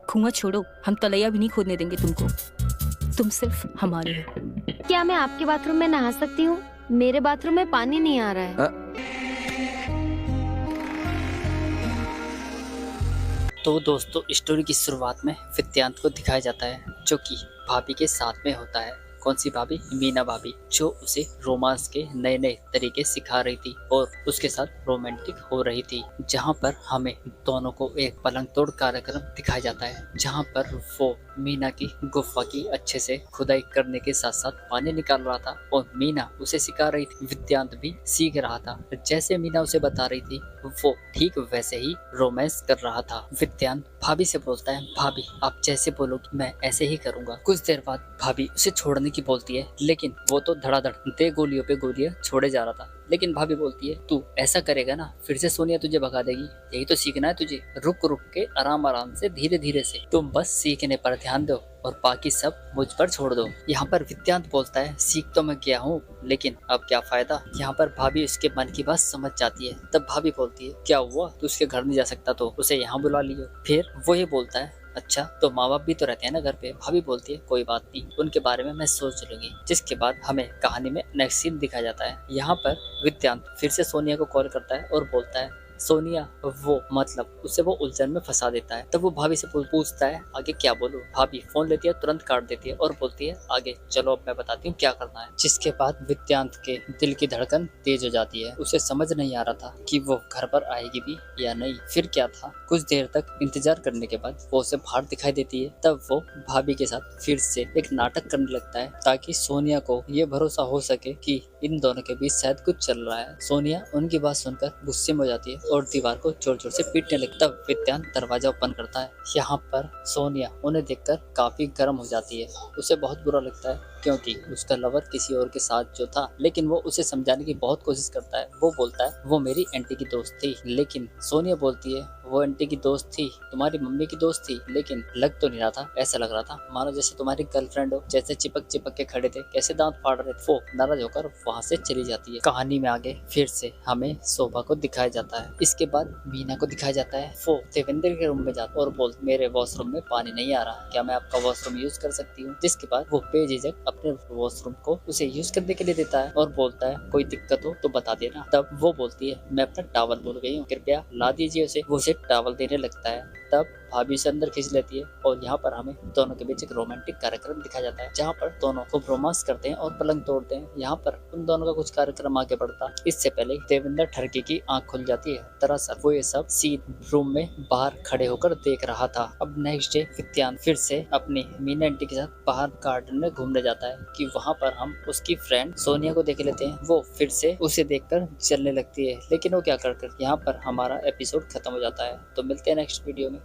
कुआं छोड़ो, हम तलैया भी नहीं खोदने देंगे तुमको। तुम सिर्फ हमारे हो। क्या मैं आपके बाथरूम में नहा सकती हूँ? मेरे बाथरूम में पानी नहीं आ रहा है। तो दोस्तों, स्टोरी की शुरुआत में विद्यांत को दिखाया जाता है जो कि भाभी के साथ में होता है। कौन सी भाभी? मीना भाभी, जो उसे रोमांस के नए नए तरीके सिखा रही थी और उसके साथ रोमांटिक हो रही थी। जहां पर हमें दोनों को एक पलंग तोड़ कार्यक्रम दिखाया जाता है, जहां पर वो मीना की गुफा की अच्छे से खुदाई करने के साथ साथ पानी निकाल रहा था और मीना उसे सिखा रही थी। विद्यांत भी सीख रहा था। जैसे मीना उसे बता रही थी वो ठीक वैसे ही रोमांस कर रहा था। विद्यांत भाभी से बोलता है, भाभी आप जैसे बोलोगी मैं ऐसे ही करूंगा। कुछ देर बाद भाभी उसे छोड़ने की बोलती है, लेकिन वो तो धड़ाधड़ दे गोलियों पे गोलियां छोड़े जा रहा था। लेकिन भाभी बोलती है, तू ऐसा करेगा ना फिर से सोनिया तुझे भगा देगी। यही तो सीखना है तुझे, रुक रुक के आराम आराम से धीरे धीरे से। तुम बस सीखने पर ध्यान दो और बाकी सब मुझ पर छोड़ दो। यहाँ पर विद्यांत बोलता है, सीख तो मैं गया हूँ लेकिन अब क्या फायदा। यहाँ पर भाभी उसके मन की बात समझ जाती है। तब भाभी बोलती है, क्या हुआ, तू उसके घर नहीं जा सकता तो उसे यहाँ बुला लियो। फिर वो ये बोलता है, अच्छा तो माँ बाप भी तो रहते हैं ना घर पे। भाभी बोलती है, कोई बात नहीं, उनके बारे में मैं सोच लूंगी। जिसके बाद हमें कहानी में नेक्स्ट सीन दिखाया जाता है। यहाँ पर विद्यांत फिर से सोनिया को कॉल करता है और बोलता है, सोनिया, वो मतलब उसे वो उलझन में फंसा देता है। तब वो भाभी से पूछता है, आगे क्या बोलूं। भाभी फोन लेती है, तुरंत काट देती है और बोलती है, आगे चलो अब मैं बताती हूँ क्या करना है। जिसके बाद विद्यांत के दिल की धड़कन तेज हो जाती है। उसे समझ नहीं आ रहा था कि वो घर पर आएगी भी या नहीं। फिर क्या था, कुछ देर तक इंतजार करने के बाद वो उसे बाहर दिखाई देती है। तब वो भाभी के साथ फिर से एक नाटक करने लगता है ताकि सोनिया को ये भरोसा हो सके कि इन दोनों के बीच शायद कुछ चल रहा है। सोनिया उनकी बात सुनकर गुस्से में हो जाती है और दीवार को जोर जोर से पीटने लगता है। तब विद्यांत दरवाजा ओपन करता है। यहाँ पर सोनिया उन्हें देखकर काफी गर्म हो जाती है। उसे बहुत बुरा लगता है क्योंकि उसका लवर किसी और के साथ जो था, लेकिन वो उसे समझाने की बहुत कोशिश करता है। वो बोलता है, वो मेरी आंटी की दोस्त थी। लेकिन सोनिया बोलती है, वो आंटी की दोस्त थी, तुम्हारी मम्मी की दोस्त थी, लेकिन लग तो नहीं रहा था। ऐसा लग रहा था मानो जैसे तुम्हारी गर्लफ्रेंड हो, जैसे चिपक चिपक के खड़े थे, कैसे दांत फाड़ रहे थे। वो नाराज होकर वहाँ से चली जाती है। कहानी में आगे फिर से हमें शोभा को दिखाया जाता है। इसके बाद मीना को दिखाया जाता है। वो देवेंद्र के रूम में जाता और बोल, मेरे वॉशरूम में पानी नहीं आ रहा, क्या मैं आपका वॉशरूम यूज कर सकती हूँ। जिसके बाद वो बेझिझक अपने वॉशरूम को उसे यूज करने के लिए देता है और बोलता है, कोई दिक्कत हो तो बता देना। तब वो बोलती है, मैं अपना टॉवल भूल गई हूँ, कृपया ला दीजिए उसे। वो उसे टॉवल देने लगता है। तब भाभी से अंदर खींच लेती है और यहाँ पर हमें दोनों के बीच एक रोमांटिक कार्यक्रम दिखाया जाता है, जहाँ पर दोनों खूब रोमांस करते हैं और पलंग तोड़ते हैं। यहाँ पर उन दोनों का कुछ कार्यक्रम आगे बढ़ता। इससे पहले देवेंद्र ठरकी की आंख खुल जाती है। दरअसल वो ये सब सीन रूम में बाहर खड़े होकर देख रहा था। अब नेक्स्ट डे विद्यांत फिर से अपनी मीना आंटी के साथ बाहर गार्डन में घूमने जाता है कि वहाँ पर हम उसकी फ्रेंड सोनिया को देख लेते हैं। वो फिर से उसे देखकर चलने लगती है, लेकिन वो क्या कर यहाँ पर हमारा एपिसोड खत्म हो जाता है। तो मिलते हैं नेक्स्ट वीडियो में।